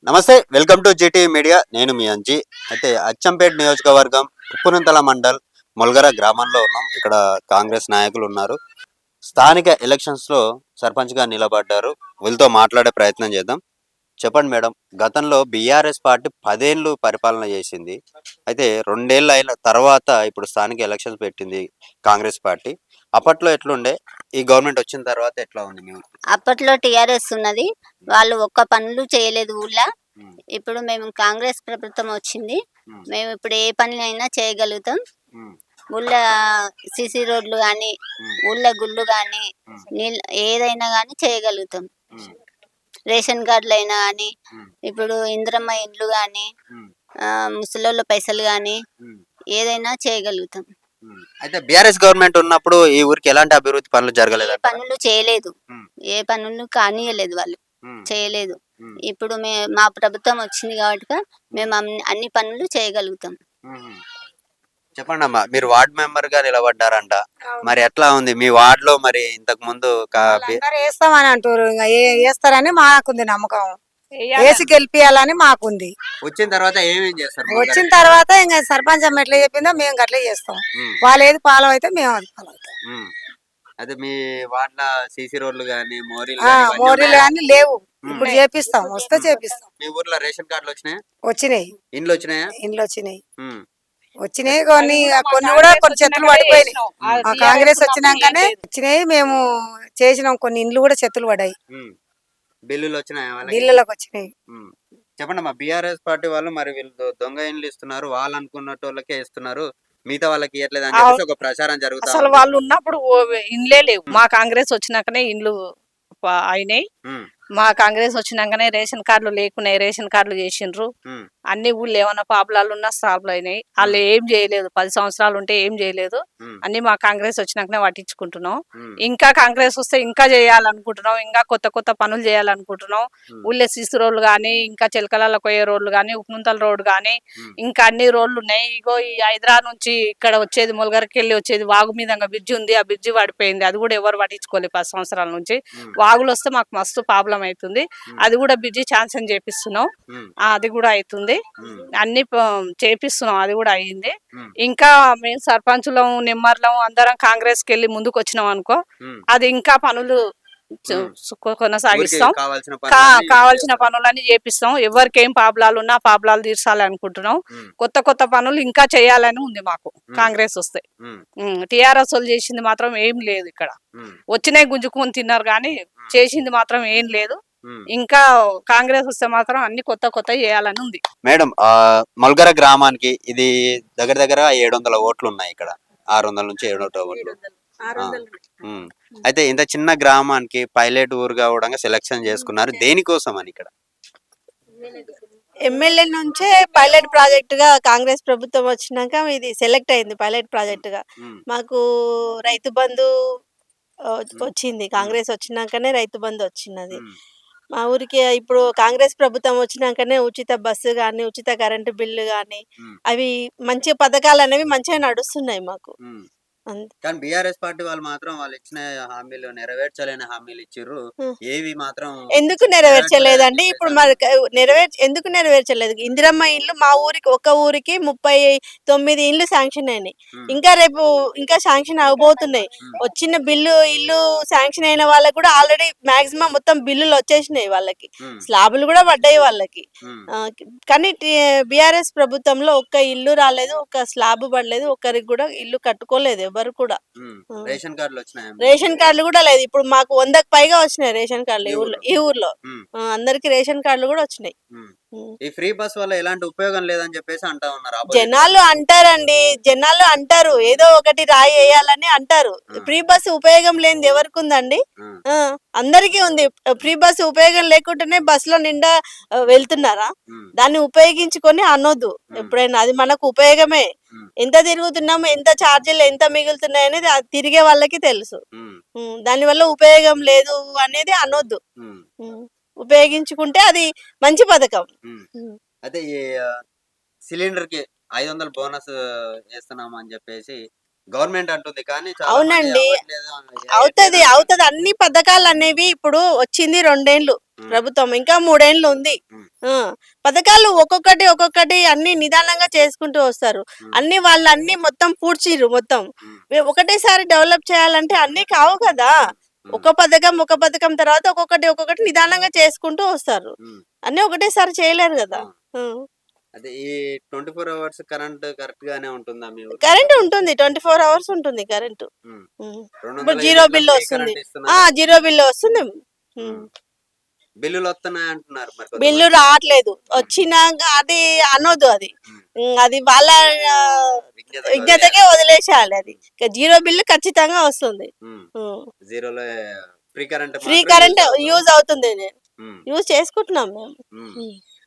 నమస్తే, welcome to GT media. నేను మీ అంజీ. అయితే అచ్చంపేట నియోజకవర్గం ఉప్పునంతల మండల్ మొల్గర గ్రామంలో ఉన్నాం. ఇక్కడ కాంగ్రెస్ నాయకులు ఉన్నారు. స్థానిక ఎలక్షన్స్ లో సర్పంచ్ గా నిలబడ్డారు. వీళ్ళతో మాట్లాడే ప్రయత్నం చేద్దాం. చెప్పండి మేడం, గతంలో బీఆర్ఎస్ పార్టీ 10 ఏళ్ళు పరిపాలన చేసింది. అయితే 2 ఏళ్ళు అయిన తర్వాత ఇప్పుడు స్థానిక ఎలక్షన్స్ పెట్టింది కాంగ్రెస్ పార్టీ. అప్పట్లో ఎట్లుండే, ఈ గవర్నమెంట్ వచ్చిన తర్వాత ఎట్లా ఉంది మీ ఊరు? అప్పట్లో టీఆర్ఎస్ ఉన్నది. వాళ్ళు ఒక్క పనులు చేయలేదు ఊళ్ళో. ఉమ్, ఇప్పుడు మేము కాంగ్రెస్ ప్రభుత్వం వచ్చింది. ఉమ్, మేము ఇప్పుడు ఏ పనులైనా చేయగలుగుతాం. ఉమ్, ఊళ్ళో సీసీ రోడ్లు కానీ, ఉమ్, ఊళ్ళో గుళ్ళు కానీ, ఉమ్, నీళ్ళు ఏదైనా కానీ చేయగలుగుతాం. ఉమ్, రేషన్ కార్డులు అయినా కానీ, ఉమ్, ఇప్పుడు ఇందిరమ్మ ఇండ్లు కానీ, ఉమ్, ముసలోళ్ళ పైసలు కానీ, ఉమ్. ఏదైనా చేయగలుగుతాం. అయితే బీఆర్ఎస్ గవర్నమెంట్ ఉన్నప్పుడు ఈ ఊరికి ఎలాంటి అభివృద్ధి పనులు ఏ జరగలేదంటారా? పనులు చేయలేదు. ఉమ్, ఏ పనులు కానీయలేదు వాళ్ళు. ఉమ్, చేయలేదు. ఉమ్, ఇప్పుడు మా ప్రభుత్వం వచ్చింది కాబట్టి ఉమ్, మేము అన్ని పనులు చేయగలుగుతాం. ఉమ్. చెప్పండి అమ్మా, మీరు వార్డ్ మెంబర్ గా నిలబడ్డారంట. మరి ఎట్లా ఉంది మీ వార్డ్ లో? మరి ఇంతకు ముందు వాళ్ళందరూ వేస్తామని అంటారు. ఇంకా వేస్తారని మాకుంది నమ్మకం. వేసి గెలిపియాలని మాకుంది. వచ్చిన తర్వాత ఏమేం చేస్తారు? వచ్చిన తర్వాత ఇంకా సర్పంచ్ అమ్మ ఎట్లా చెప్పిందో మేము గట్లే చేస్తాం. ఉమ్, వాళ్ళు ఏది ఫాలో అయితే మేము అది ఫాలో అవుతాం. ఉమ్. అయితే మీ వార్డ్ లో సీసీ రోడ్లు గానీ, మోరీలు ఆ, గానీ ఇవన్నీ మోరీలు ఉన్నాయా? కానీ లేవు. ఉమ్. ఇప్పుడు చేపిస్తాం, వస్తే చేపిస్తాం. మీ ఊర్లో రేషన్ కార్డులు వచ్చినాయా? వచ్చినాయి, ఇండ్లు వచ్చినాయా? ఇండ్లు వచ్చినాయి. ఉమ్, వచ్చినాయి కొన్ని కొన్ని చెత్తలు పడిపోయినాయి. కాంగ్రెస్ వచ్చినాకనే వచ్చినాయి. మేము చేసినాం, కొన్ని ఇండ్లు కూడా చెత్తలు పడ్డాయి. ఉమ్. బిల్లులు వచ్చినాయా వాళ్ళకి? బిల్లులకు వచ్చినాయి. ఉమ్. చెప్పండి అమ్మా, బీఆర్ఎస్ పార్టీ వాళ్ళు మరి వీళ్ళు దొంగ ఇండ్లు ఇస్తున్నారు, వాళ్ళు అనుకున్నట్టు వాళ్ళకే ఇస్తున్నారు, మిగతా వాళ్ళకి ఇవ్వట్లేదు అని చెప్పేసి ఒక ప్రచారం జరుగుతా అసలు ఉంది. వాళ్ళు ఉన్నప్పుడు ఇండ్లే లేవు. మా కాంగ్రెస్ వచ్చినాకనే ఇండ్లు అయినాయి. ఉమ్, మా కాంగ్రెస్ వచ్చినాకనే రేషన్ కార్డులు లేకున్నాయి, రేషన్ కార్డులు చేసిండ్రు. ఉమ్, అన్ని ఊళ్ళో ఏమన్నా పాపులాలు ఉన్నా సాపులు అయినాయి. వాళ్ళు ఏం చేయలేదు. 10 సంవత్సరాలు ఉంటే ఏం చేయలేదు. ఉమ్, అన్ని మా కాంగ్రెస్ వచ్చినాకనే పట్టించుకుంటున్నాం. ఉమ్, ఇంకా కాంగ్రెస్ వస్తే ఇంకా చేయాలనుకుంటున్నాం. ఇంకా కొత్త కొత్త పనులు చేయాలనుకుంటున్నాం. ఉమ్, ఊళ్ళో సిసి రోడ్లు కానీ, ఇంకా చిలకలలో పోయే రోడ్లు కానీ, ఉప్పునుంతల రోడ్డు కానీ, ఉమ్, ఇంకా అన్ని రోడ్లు ఉన్నాయి. ఇగో ఈ హైదరాబాద్ నుంచి ఇక్కడ వచ్చేది, ములగరకి వెళ్ళి వచ్చేది వాగు మీద బ్రిడ్జి ఉంది. ఆ బ్రిడ్జి పడిపోయింది. అది కూడా ఎవరు పట్టించుకోలేదు 10 సంవత్సరాల నుంచి. ఉమ్, వాగులు వస్తే మాకు మస్తు ప్రాబ్లం అవుతుంది. ఉమ్, అది కూడా బ్రిడ్జి శాంక్షన్ చేపిస్తున్నాం. ఉమ్, అది కూడా అవుతుంది. ఉమ్, అన్ని చేపిస్తున్నాం. అది కూడా అయ్యింది. ఉమ్, ఇంకా మేము సర్పంచులం, నిమ్మర్లం అందరం కాంగ్రెస్కి వెళ్ళి ముందుకు వచ్చినాం అనుకో, ఉమ్, అది ఇంకా పనులు ఉమ్. ఊరికి కొనసాగిస్తాం. కావాల్సిన పనులన్నీ కావాల్సిన చేస్తారు. పనులన్నీ చేపిస్తాం. ఎవరికి ఏం పాపులాలు ఉన్నా పాపులాలు తీర్చాలి అనుకుంటున్నాం. ఉమ్, కొత్త కొత్త పనులు ఇంకా చేయాలని ఉంది మాకు ఉమ్, కాంగ్రెస్ వస్తే. ఉమ్, టీఆర్ఎస్ వాళ్ళు చేసింది మాత్రం ఏం లేదు. ఇక్కడ ఉమ్, వచ్చినాయి గుంజుకొని తిన్నారు కానీ చేసింది మాత్రం ఏం లేదు. ఉమ్. ఇంకా కాంగ్రెస్ వస్తే మాత్రం అన్ని కొత్త కొత్త చేయాలని ఉంది. మేడం, మొల్గర గ్రామానికి ఇది దగ్గర దగ్గర 700 ఓట్లు ఉన్నాయి. ఇక్కడ 600 నుంచి 700 ఓట్లు. ఆ, ఉమ్. అయితే ఇంత చిన్న గ్రామానికి పైలట్ ఊరుగా కూడా సెలక్షన్ చేసుకున్నారు. దేనికోసం అని ఇక్కడ? ఎమ్మెల్యే నుంచే పైలట్ ప్రాజెక్ట్ గా కాంగ్రెస్ ప్రభుత్వం వచ్చినాక ఇది సెలెక్ట్ అయింది పైలట్ ప్రాజెక్ట్ గా. ఉమ్, మాకు రైతు బంధు ఉమ్, వచ్చింది. కాంగ్రెస్ వచ్చినాకనే రైతు బంధు వచ్చినది ఉమ్, మా ఊరికి. ఇప్పుడు కాంగ్రెస్ ప్రభుత్వం వచ్చినాకనే ఉచిత బస్సు కానీ, ఉచిత కరెంటు బిల్లు కానీ, ఉమ్, అవి మంచి పథకాలు అనేవి మంచిగా నడుస్తున్నాయి మాకు. ఉమ్. అంతే. కానీ బీఆర్ఎస్ పార్టీ వాళ్ళు మాత్రం వాళ్ళు ఇచ్చిన హామీలు నెరవేర్చలేని హామీలు ఇచ్చిర్రు. ఉం. ఏవి మాత్రం ఎందుకు నెరవేర్చలేదని నెరవేర్చలేదండి? ఇప్పుడు చెప్పేసి మరి అంటున్నారు. ఎందుకు నెరవేర్చలేదు? ఇందిరమ్మ ఇల్లు మా ఊరికి, ఒక ఊరికి 39 ఇండ్లు శాంక్షన్ అయినాయి. ఉమ్, ఇంకా రేపు ఇంకా శాంక్షన్ అవబోతున్నాయి. ఉమ్, వచ్చిన ఇల్లు శాంక్షన్ అయిన వాళ్ళకి కూడా ఆల్రెడీ మాక్సిమం మొత్తం బిల్లులు వచ్చేసినాయి వాళ్ళకి. ఉమ్, స్లాబులు కూడా పడ్డాయి వాళ్ళకి. ఉమ్, ఆ, కానీ బీఆర్ఎస్ ప్రభుత్వంలో ఒక్క ఇల్లు రాలేదు, ఒక్క స్లాబ్ పడలేదు, ఒక్కరికి కూడా ఇల్లు కట్టుకోలేదు ఎవరు కూడా. ఉమ్. ఆ. రేషన్ కార్డులు వచ్చినాయి రేషన్ కార్డులు కూడా లేదు. ఇప్పుడు మాకు 100కు పైగా వచ్చినాయి రేషన్ కార్డులు ఈ ఊర్లో. ఉమ్, అందరికి రేషన్ కార్డులు కూడా వచ్చినాయి. ఉమ్. ఉమ్. ఈ ఫ్రీ బస్ వల్ల ఎలాంటి ఉపయోగం లేదని చెప్పేసి అంటా ఉన్నారు opposite జనాలు అంటారండి, జనాలు అంటారు ఏదో ఒకటి రాయి వేయాలని అంటారు. వాళ్ళు. ఫ్రీ బస్సు ఉపయోగం లేనిది ఎవరికి ఉందండి? ఉమ్, ఆ, అందరికీ ఉంది. ఫ్రీ బస్సు ఉపయోగం లేకుండానే బస్సులో నిండా వెళ్తున్నారా? ఉమ్, దాన్ని ఉపయోగించుకొని అనొద్దు ఎప్పుడైనా. అది మనకు ఉపయోగమే. ఉమ్, ఎంత తిరుగుతున్నాము, ఎంత ఛార్జీలు ఎంత మిగులుతున్నాయి అనేది తిరిగే వాళ్ళకి తెలుసు. ఉమ్, దానివల్ల ఉపయోగం లేదు అనేది అనొద్దు. ఉమ్, ఉపయోగించుకుంటే అది మంచి పథకం. ఉమ్. అయితే ఈ సిలిండర్ కి 500 బోనస్ వేస్తున్నాము అని చెప్పేసి గవర్నమెంట్ అంటుంది కానీ చాలా మంది అవునండి. అవ్వట్లేదు అవుతది అవుతది అన్ని పథకాలు అనేవి ఇప్పుడు వచ్చింది 2 ఏళ్ళు ప్రభుత్వం, ఇంకా 3 ఏళ్ళు ఉంది. ఉమ్. ఆ, పథకాలు ఒక్కొక్కటి అన్ని నిదానంగా చేసుకుంటూ వస్తారు. అన్ని వాళ్ళు అన్ని మొత్తం పూడ్చిర్రు మొత్తం. ఉమ్. ఒకటేసారి డెవలప్ చేయాలంటే అన్ని కావు కదా. ఒక పథకం తర్వాత ఒక్కొక్కటి నిదానంగా చేసుకుంటూ వస్తారు. ఉమ్. అన్ని ఒకటేసారి చేయలేరు కదా. అదే ఈ 24 అవర్స్ కరెంట్ కరెక్ట్ గానే ఉంటుందా మీ ఊర్లో? కరెంట్ ఉంటుంది, 24 అవర్స్ ఉంటుంది కరెంట్. ఉమ్. ఇప్పుడు 200 జీరో యూనిట్ల బిల్లు ఫ్రీ వస్తుంది. కరెంట్ ఇస్తున్నారా? జీరో బిల్లు వస్తుంది. బిల్లులు వస్తున్నాయి అంటున్నారు మరి బిల్లు కొంతమంది. రావట్లేదు, వచ్చినాక అది అనొద్దు. అది అది వాళ్ళ ఆ, విజ్ఞత విజ్ఞతకే వదిలేసేయాలి. అది జీరో బిల్లు ఖచ్చితంగా వస్తుంది. జీరోలో free current free current use అవుతుంది, యూజ్ చేసుకుంటున్నాం మేము. ఉమ్. ఉమ్.